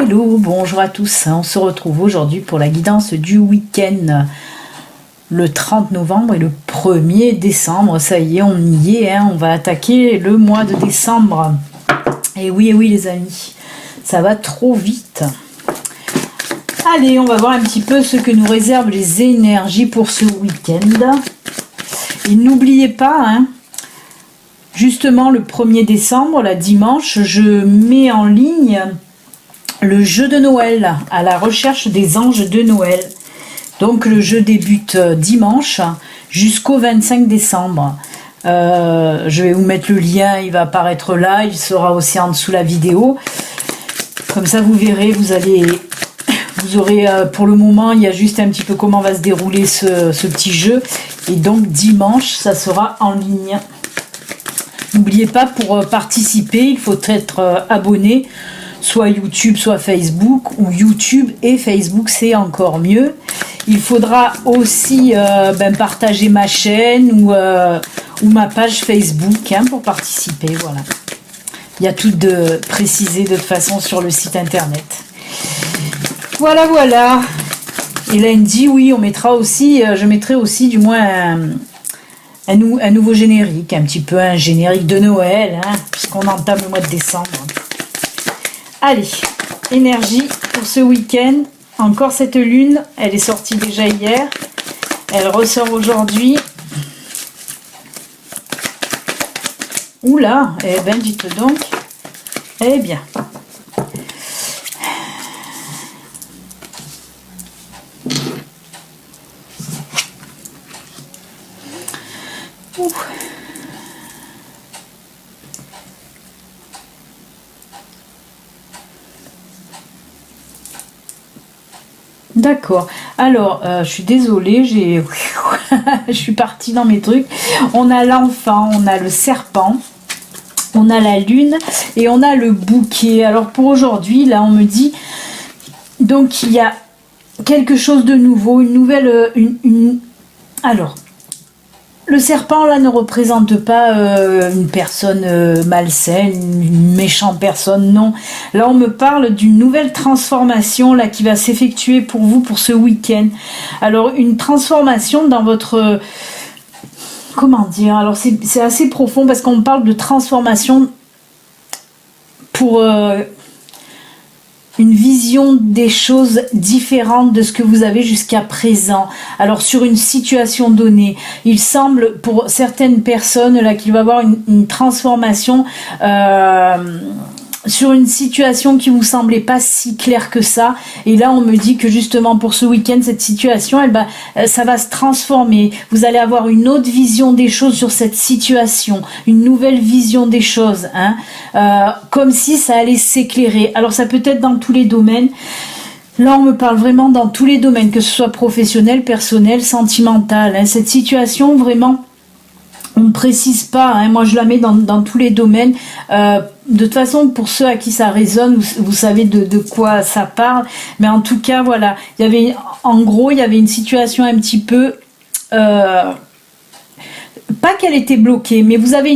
Allô, bonjour à tous, on se retrouve aujourd'hui pour la guidance du week-end, le 30 novembre et le 1er décembre, ça y est, on y est, on va attaquer le mois de décembre. Et oui les amis, ça va trop vite. Allez, on va voir un petit peu ce que nous réservent les énergies pour ce week-end. Et n'oubliez pas, justement le 1er décembre, la dimanche, je mets en ligne le jeu de Noël, à la recherche des anges de Noël. Donc le jeu débute dimanche jusqu'au 25 décembre. Je vais vous mettre le lien, il va apparaître là, il sera aussi en dessous la vidéo. Comme ça vous verrez, vous aurez pour le moment, il y a juste un petit peu comment va se dérouler ce petit jeu. Et donc dimanche, ça sera en ligne. N'oubliez pas, pour participer, il faut être abonné, soit YouTube, soit Facebook, ou YouTube et Facebook, c'est encore mieux. Il faudra aussi partager ma chaîne ou ma page Facebook pour participer, voilà. Il y a tout de précisé de toute façon sur le site internet. Voilà. Et lundi, oui, on mettra aussi, je mettrai aussi du moins un nouveau générique, un petit peu un générique de Noël, puisqu'on entame le mois de décembre. Allez, énergie pour ce week-end. Encore cette lune, elle est sortie déjà hier. Elle ressort aujourd'hui. Oula, eh bien, dites donc. Eh bien. Ouh. D'accord. Alors, je suis désolée, je suis partie dans mes trucs. On a l'enfant, on a le serpent, on a la lune et on a le bouquet. Alors pour aujourd'hui, là, on me dit, donc il y a quelque chose de nouveau, une nouvelle... Alors, le serpent, là, ne représente pas une personne malsaine, une méchante personne, non. Là, on me parle d'une nouvelle transformation, là, qui va s'effectuer pour vous, pour ce week-end. Alors, une transformation dans votre... Comment dire? Alors, c'est assez profond, parce qu'on me parle de transformation pour... une vision des choses différentes de ce que vous avez jusqu'à présent. Alors sur une situation donnée, il semble pour certaines personnes là qu'il va y avoir une transformation sur une situation qui vous semblait pas si claire que ça. Et là on me dit que justement pour ce week-end, cette situation, ça va se transformer. Vous allez avoir une autre vision des choses sur cette situation, une nouvelle vision des choses, comme si ça allait s'éclairer. Alors ça peut être dans tous les domaines. Là on me parle vraiment dans tous les domaines, que ce soit professionnel, personnel, sentimental. Cette situation vraiment, on ne précise pas, moi je la mets dans tous les domaines. De toute façon, pour ceux à qui ça résonne, vous savez de quoi ça parle. Mais en tout cas, voilà, il y avait une situation un petit peu... pas qu'elle était bloquée, mais vous aviez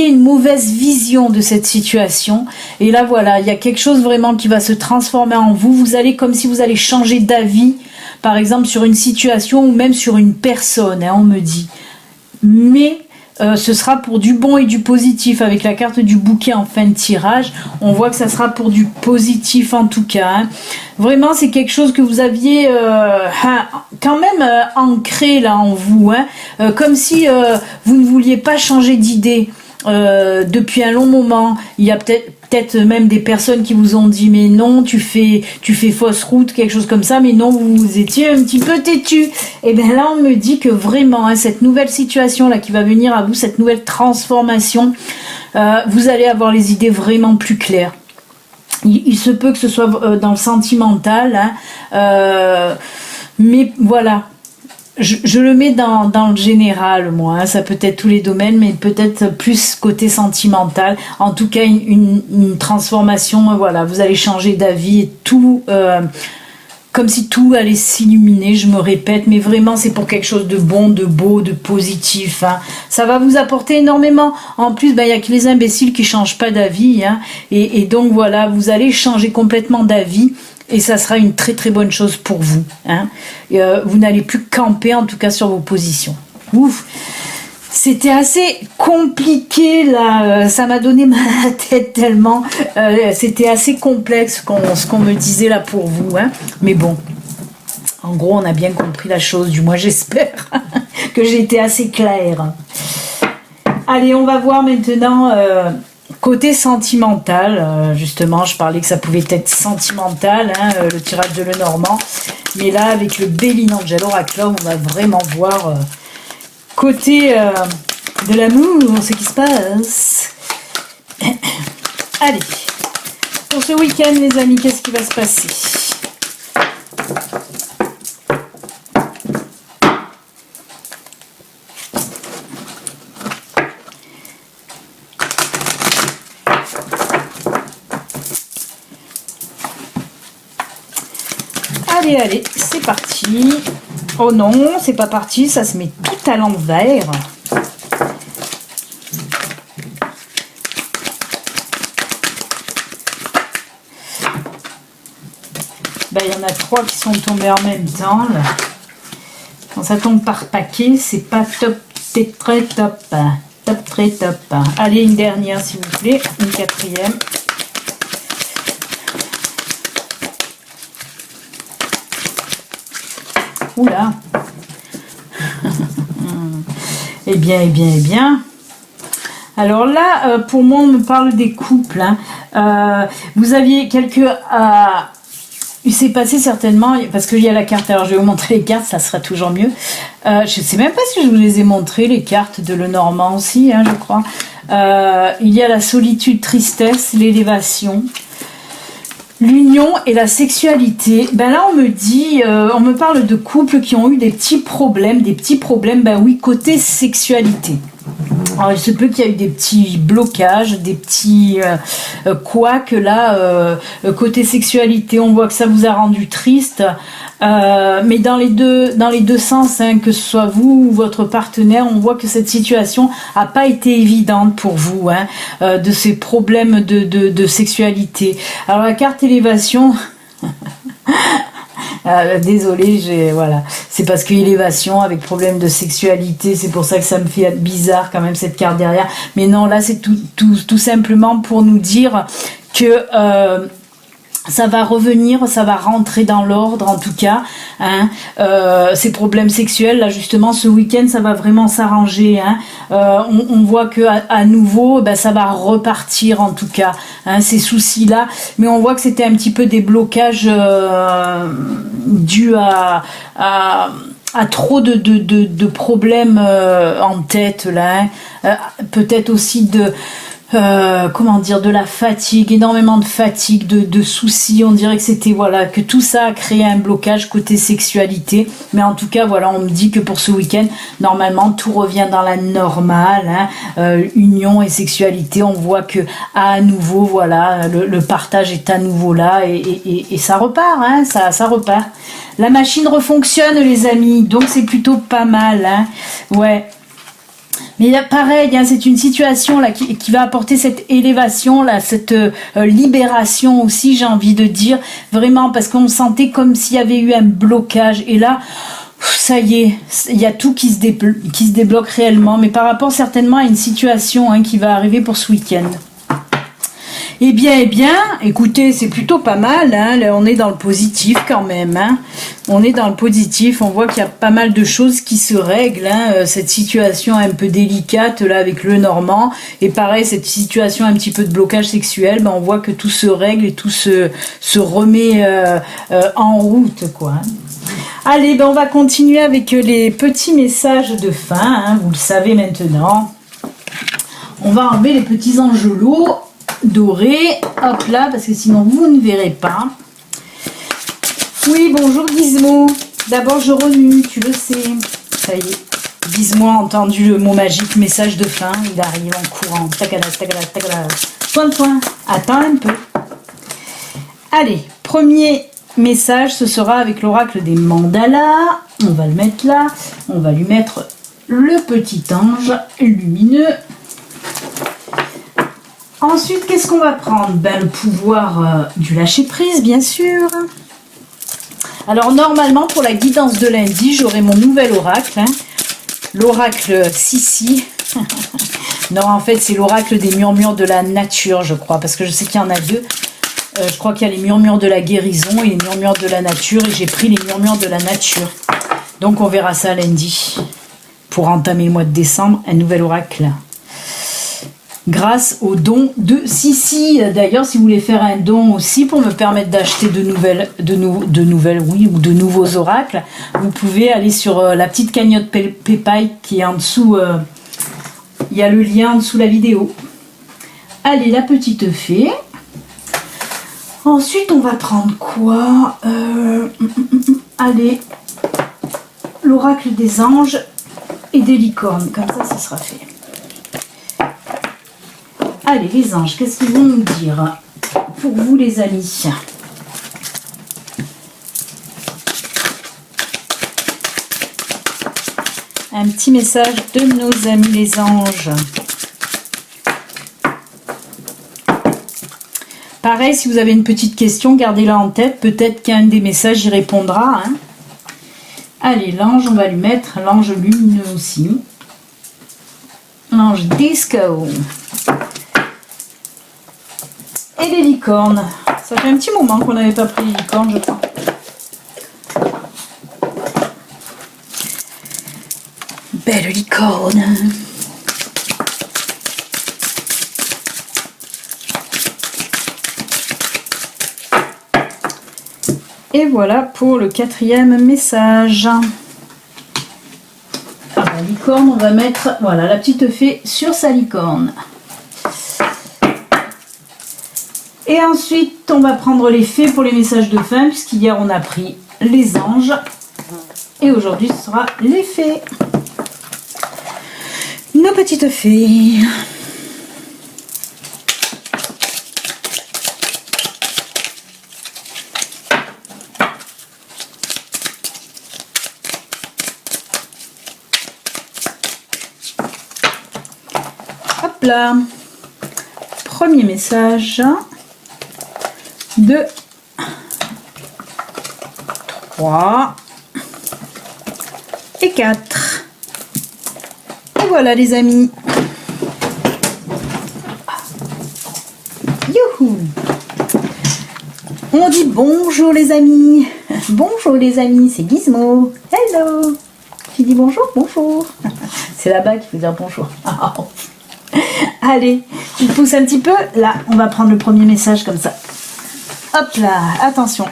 une mauvaise vision de cette situation. Et là, voilà, il y a quelque chose vraiment qui va se transformer en vous. Vous allez, comme si vous allez changer d'avis, par exemple, sur une situation ou même sur une personne, on me dit. Mais ce sera pour du bon et du positif. Avec la carte du bouquet en fin de tirage, on voit que ça sera pour du positif en tout cas. Vraiment, c'est quelque chose que vous aviez quand même ancré là en vous, comme si vous ne vouliez pas changer d'idée depuis un long moment. Il y a peut-être même des personnes qui vous ont dit mais non, tu fais fausse route, quelque chose comme ça, mais non, vous étiez un petit peu têtu. Et bien là on me dit que vraiment cette nouvelle situation là qui va venir à vous, cette nouvelle transformation, vous allez avoir les idées vraiment plus claires. Il se peut que ce soit dans le sentimental, mais voilà. Je le mets dans le général, moi. Ça peut être tous les domaines, mais peut-être plus côté sentimental. En tout cas, une transformation, voilà. Vous allez changer d'avis et tout comme si tout allait s'illuminer, je me répète, mais vraiment c'est pour quelque chose de bon, de beau, de positif. Hein. Ça va vous apporter énormément. En plus, il y a que les imbéciles qui changent pas d'avis. Hein. Et donc voilà, vous allez changer complètement d'avis. Et ça sera une très très bonne chose pour vous. Hein. Vous n'allez plus camper, en tout cas sur vos positions. Ouf. C'était assez compliqué là, ça m'a donné mal à la tête tellement. C'était assez complexe ce qu'on me disait là pour vous. Hein. Mais bon, en gros on a bien compris la chose, du moins j'espère que j'ai été assez claire. Allez, on va voir maintenant... côté sentimental, justement, je parlais que ça pouvait être sentimental, hein, le tirage de Lenormand. Mais là, avec le Béline Angel Oracle, on va vraiment voir côté de l'amour, ce qui se passe. Allez, pour ce week-end, les amis, qu'est-ce qui va se passer ? Allez, allez, c'est parti. Oh non, c'est pas parti, ça se met tout à l'envers. Il y en a 3 qui sont tombés en même temps. Là. Quand ça tombe par paquet, c'est pas top, c'est très top. Top, très top. Allez, une dernière s'il vous plaît, une 4e. Oula. Eh bien, eh bien, eh bien. Alors là, pour moi, on me parle des couples. Hein. Vous aviez quelques... il s'est passé certainement, parce qu'il y a la carte, alors je vais vous montrer les cartes, ça sera toujours mieux. Je ne sais même pas si je vous les ai montrées, les cartes de Lenormand aussi, hein, je crois. Il y a la solitude, tristesse, l'élévation... L'union et la sexualité. Là, on me dit, on me parle de couples qui ont eu des petits problèmes, oui, côté sexualité. Alors, il se peut qu'il y ait eu des petits blocages, des petits couacs là, côté sexualité. On voit que ça vous a rendu triste, mais dans les deux sens, hein, que ce soit vous ou votre partenaire, on voit que cette situation a pas été évidente pour vous, hein, de ces problèmes de sexualité. Alors la carte élévation. Désolée, voilà, c'est parce que élévation avec problème de sexualité, c'est pour ça que ça me fait bizarre quand même cette carte derrière. Mais non, là c'est tout simplement pour nous dire que ça va revenir, ça va rentrer dans l'ordre en tout cas. Hein. Ces problèmes sexuels, là justement, ce week-end, ça va vraiment s'arranger. Hein. On voit que à nouveau, ça va repartir en tout cas. Hein, ces soucis-là, mais on voit que c'était un petit peu des blocages dus à trop de problèmes en tête là. Hein. Peut-être aussi de la fatigue, énormément de fatigue, de soucis. On dirait que c'était, voilà, que tout ça a créé un blocage côté sexualité. Mais en tout cas, voilà, on me dit que pour ce week-end, normalement, tout revient dans la normale. Hein, union et sexualité, on voit que à nouveau, voilà, le partage est à nouveau là et ça repart, hein, ça repart. La machine refonctionne, les amis, donc c'est plutôt pas mal. Hein, ouais. Mais là, pareil, hein, c'est une situation là qui va apporter cette élévation, là, cette libération aussi, j'ai envie de dire, vraiment, parce qu'on sentait comme s'il y avait eu un blocage. Et là, ça y est, il y a tout qui se débloque réellement, mais par rapport certainement à une situation, hein, qui va arriver pour ce week-end. Eh bien, écoutez, c'est plutôt pas mal, hein. Là, on est dans le positif quand même, hein. On est dans le positif, on voit qu'il y a pas mal de choses qui se règlent, hein. Cette situation un peu délicate là avec Lenormand, et pareil, cette situation un petit peu de blocage sexuel, on voit que tout se règle et tout se remet en route, quoi. Hein. Allez, on va continuer avec les petits messages de fin, hein, vous le savez maintenant. On va enlever les petits angelots dorés, hop là, parce que sinon vous ne verrez pas. Oui, bonjour Gizmo. D'abord je remue, tu le sais. Ça y est, Gizmo a entendu le mot magique, message de fin, il arrive en courant. Tagada, tagada, tagada. Soin de toi, attends un peu. Allez, premier message, ce sera avec l'oracle des mandalas. On va le mettre là. On va lui mettre le petit ange lumineux. Ensuite, qu'est-ce qu'on va prendre? Ben, le pouvoir du lâcher-prise, bien sûr. Alors, normalement, pour la guidance de lundi, j'aurai mon nouvel oracle. Hein, l'oracle Sissi. Non, en fait, c'est l'oracle des murmures de la nature, je crois. Parce que je sais qu'il y en a deux. Je crois qu'il y a les murmures de la guérison et les murmures de la nature. Et j'ai pris les murmures de la nature. Donc, on verra ça lundi. Pour entamer le mois de décembre, un nouvel oracle. Grâce au don de Sissi. D'ailleurs, si vous voulez faire un don aussi pour me permettre d'acheter de nouveaux oracles, vous pouvez aller sur la petite cagnotte PayPal qui est en dessous. Il y a le lien en dessous la vidéo. Allez, la petite fée. Ensuite, on va prendre quoi? Allez, l'oracle des anges et des licornes. Comme ça sera fait. Allez, les anges, qu'est-ce qu'ils vont nous dire pour vous, les amis? Un petit message de nos amis les anges. Pareil, si vous avez une petite question, gardez-la en tête. Peut-être qu'un des messages y répondra. Hein. Allez, l'ange, on va lui mettre l'ange lumineux aussi. L'ange disco. Et les licornes. Ça fait un petit moment qu'on n'avait pas pris les licornes, je crois. Belle licorne. Et voilà pour le 4e message. Alors, la licorne, on va mettre, voilà, la petite fée sur sa licorne. Et ensuite, on va prendre les fées pour les messages de fin, puisqu'hier on a pris les anges. Et aujourd'hui, ce sera les fées. Nos petites fées. Hop là. Premier message. 2, 3 et 4. Et voilà les amis. Youhou! On dit bonjour les amis. Bonjour les amis, c'est Gizmo. Hello. Tu dis bonjour, bonjour. C'est là-bas qu'il faut dire bonjour. Allez, tu te pousses un petit peu. Là, on va prendre le premier message comme ça. Hop là, attention.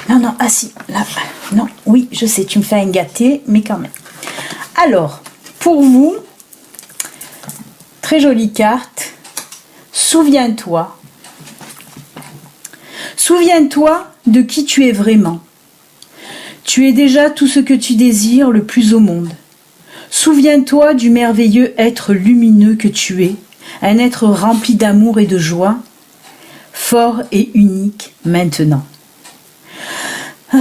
Non, non, ah si, là. Non, oui, je sais, tu me fais un gâté, mais quand même. Alors, pour vous, très jolie carte. Souviens-toi. Souviens-toi de qui tu es vraiment. Tu es déjà tout ce que tu désires le plus au monde. Souviens-toi du merveilleux être lumineux que tu es, un être rempli d'amour et de joie, fort et unique maintenant. Ah,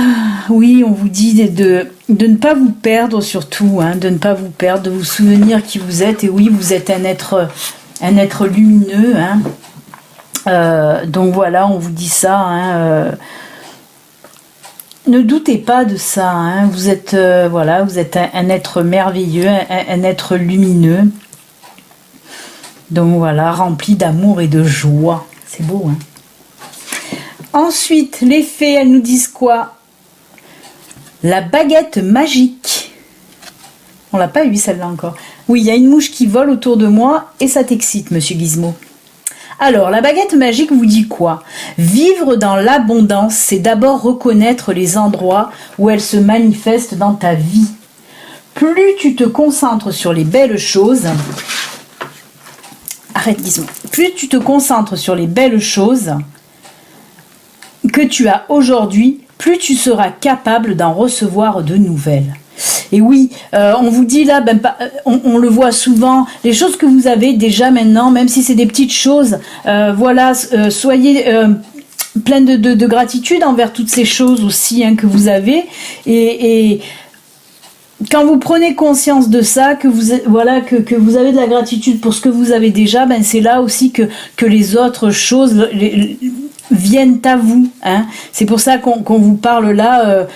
oui, on vous dit de ne pas vous perdre surtout, hein, de ne pas vous perdre, de vous souvenir qui vous êtes. Et oui, vous êtes un être lumineux. Hein. Donc voilà, on vous dit ça. Hein, ne doutez pas de ça. Hein, vous êtes, voilà, vous êtes un être merveilleux, un être lumineux. Donc voilà, rempli d'amour et de joie. C'est beau, hein. Ensuite, les fées, elles nous disent quoi? La baguette magique. On l'a pas eu celle-là encore. Oui, il y a une mouche qui vole autour de moi et ça t'excite, monsieur Gizmo. Alors, la baguette magique vous dit quoi? Vivre dans l'abondance, c'est d'abord reconnaître les endroits où elle se manifeste dans ta vie. Plus tu te concentres sur les belles choses... Arrête, Gizmo. Plus tu te concentres sur les belles choses que tu as aujourd'hui, plus tu seras capable d'en recevoir de nouvelles. Et oui, on vous dit là, on le voit souvent, les choses que vous avez déjà maintenant, même si c'est des petites choses, voilà, soyez plein de gratitude envers toutes ces choses aussi hein, que vous avez. Et quand vous prenez conscience de ça, que vous avez de la gratitude pour ce que vous avez déjà, ben c'est là aussi que les autres choses viennent à vous. Hein. C'est pour ça qu'on vous parle là,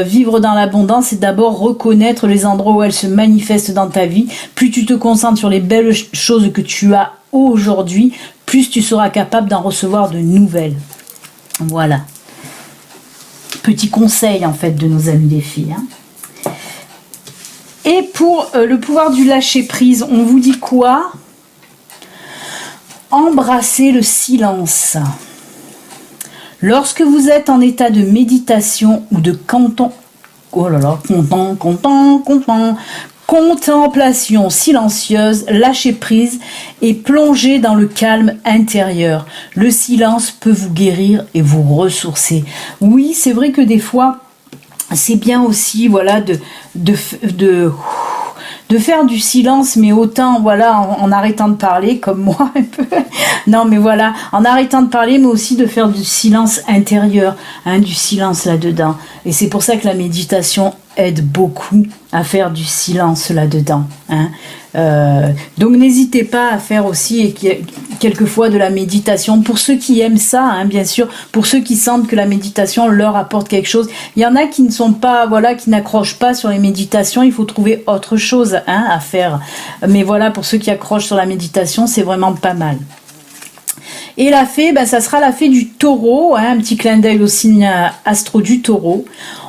vivre dans l'abondance, c'est d'abord reconnaître les endroits où elles se manifestent dans ta vie. Plus tu te concentres sur les belles choses que tu as aujourd'hui, plus tu seras capable d'en recevoir de nouvelles. Voilà. Petit conseil en fait de nos amis des filles. Hein. Et pour le pouvoir du lâcher prise, on vous dit quoi? Embrassez le silence. Lorsque vous êtes en état de méditation ou de contemplation silencieuse, lâchez prise et plongez dans le calme intérieur. Le silence peut vous guérir et vous ressourcer. Oui, c'est vrai que des fois, c'est bien aussi, voilà, de faire du silence, mais autant, voilà, en arrêtant de parler, comme moi un peu. Non, mais voilà, en arrêtant de parler, mais aussi de faire du silence intérieur, hein, du silence là-dedans. Et c'est pour ça que la méditation aide beaucoup à faire du silence là-dedans. Hein. Donc n'hésitez pas à faire aussi quelquefois de la méditation pour ceux qui aiment ça, hein, bien sûr, pour ceux qui sentent que la méditation leur apporte quelque chose. Il y en a qui ne sont pas, voilà, qui n'accrochent pas sur les méditations, il faut trouver autre chose hein, à faire. Mais voilà, pour ceux qui accrochent sur la méditation, c'est vraiment pas mal. Et la fée, ben, ça sera la fée du taureau, hein, un petit clin d'œil au signe astro du taureau.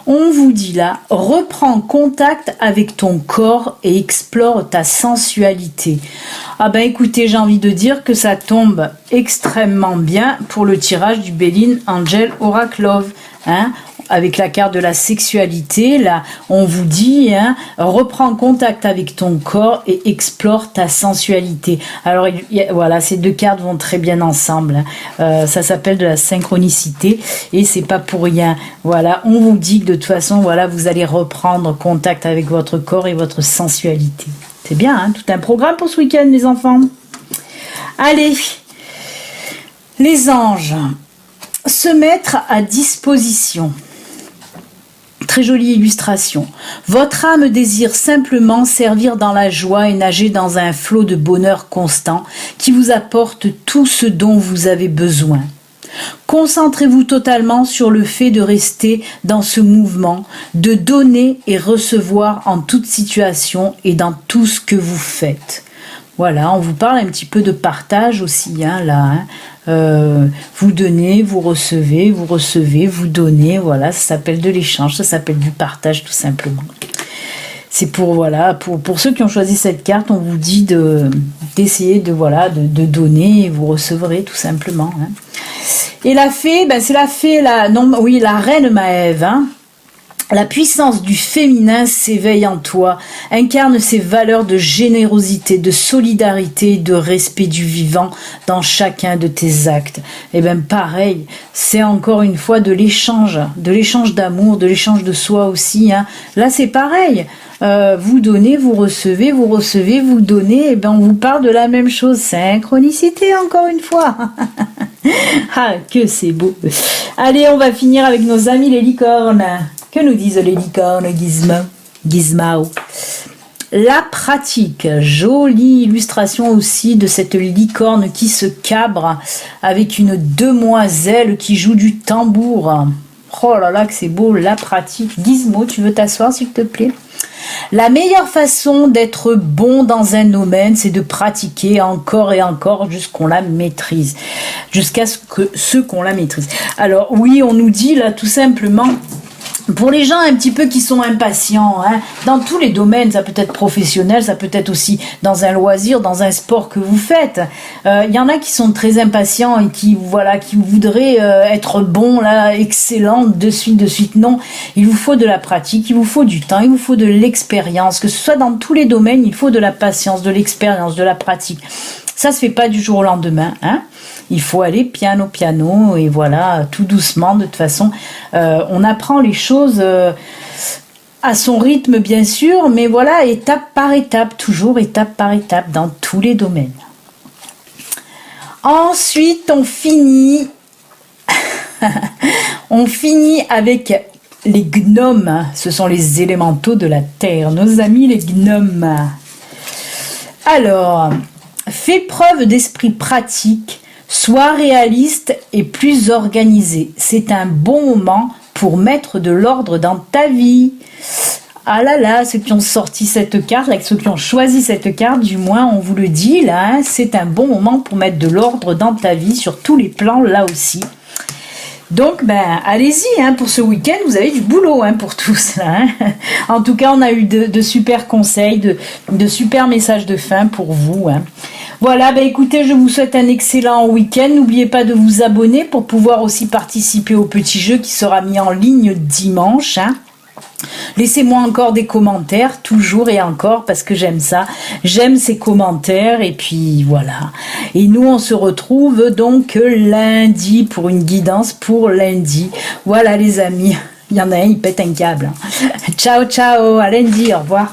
On vous dit là, reprends contact avec ton corps et explore ta sensualité. Ah ben écoutez, j'ai envie de dire que ça tombe extrêmement bien pour le tirage du Béline Angel Oracle Love. Hein, avec la carte de la sexualité, là, on vous dit, hein, reprends contact avec ton corps et explore ta sensualité. Alors, voilà, ces deux cartes vont très bien ensemble. Hein. Ça s'appelle de la synchronicité et c'est pas pour rien. Voilà, on vous dit que de toute façon, voilà, vous allez reprendre contact avec votre corps et votre sensualité. C'est bien, hein, tout un programme pour ce week-end, les enfants. Allez, les anges, se mettre à disposition. Très jolie illustration. Votre âme désire simplement servir dans la joie et nager dans un flot de bonheur constant qui vous apporte tout ce dont vous avez besoin. Concentrez-vous totalement sur le fait de rester dans ce mouvement, de donner et recevoir en toute situation et dans tout ce que vous faites. Voilà, on vous parle un petit peu de partage aussi, hein, là. Hein. Vous donnez, vous recevez, vous donnez. Voilà, ça s'appelle de l'échange, ça s'appelle du partage tout simplement. C'est pour, voilà, pour ceux qui ont choisi cette carte, on vous dit d'essayer de donner et vous recevrez tout simplement. Hein. Et la fée, ben c'est la fée, la reine Maëve, hein. La puissance du féminin s'éveille en toi, incarne ces valeurs de générosité, de solidarité, de respect du vivant dans chacun de tes actes. Et bien pareil, c'est encore une fois de l'échange d'amour, de l'échange de soi aussi. Hein. Là c'est pareil, vous donnez, vous recevez, vous donnez, et ben on vous parle de la même chose. Synchronicité encore une fois. Ah que c'est beau. Allez, on va finir avec nos amis les licornes. Que nous disent les licornes, Gizmo? La pratique, jolie illustration aussi de cette licorne qui se cabre avec une demoiselle qui joue du tambour. Oh là là que c'est beau, la pratique. Gizmo, tu veux t'asseoir s'il te plaît? La meilleure façon d'être bon dans un domaine, c'est de pratiquer encore et encore jusqu'à qu'on la maîtrise. Qu'on la maîtrise. Alors oui, on nous dit là tout simplement... Pour les gens un petit peu qui sont impatients, hein, dans tous les domaines, ça peut être professionnel, ça peut être aussi dans un loisir, dans un sport que vous faites. Il y en a qui sont très impatients et qui voudraient être bons, là, excellents, de suite. Non, il vous faut de la pratique, il vous faut du temps, il vous faut de l'expérience. Que ce soit dans tous les domaines, il faut de la patience, de l'expérience, de la pratique. Ça se fait pas du jour au lendemain, hein. Il faut aller piano, et voilà, tout doucement, de toute façon. On apprend les choses à son rythme, bien sûr, mais voilà, étape par étape, toujours étape par étape, dans tous les domaines. Ensuite, on finit On finit avec les gnomes. Ce sont les élémentaux de la terre, nos amis les gnomes. Alors, fais preuve d'esprit pratique, sois réaliste et plus organisé. C'est un bon moment pour mettre de l'ordre dans ta vie. Ah là là, ceux qui ont sorti cette carte, là, ceux qui ont choisi cette carte, du moins on vous le dit là, hein, c'est un bon moment pour mettre de l'ordre dans ta vie sur tous les plans là aussi. Donc ben allez-y hein, pour ce week-end, vous avez du boulot hein, pour tous là. Hein. En tout cas, on a eu de super conseils, de super messages de fin pour vous. Hein. Voilà, ben écoutez, je vous souhaite un excellent week-end. N'oubliez pas de vous abonner pour pouvoir aussi participer au petit jeu qui sera mis en ligne dimanche. Hein. Laissez-moi encore des commentaires, toujours et encore, parce que j'aime ça. J'aime ces commentaires, et puis voilà. Et nous, on se retrouve donc lundi pour une guidance pour lundi. Voilà les amis, il y en a un, il pète un câble. Ciao, ciao, à lundi, au revoir.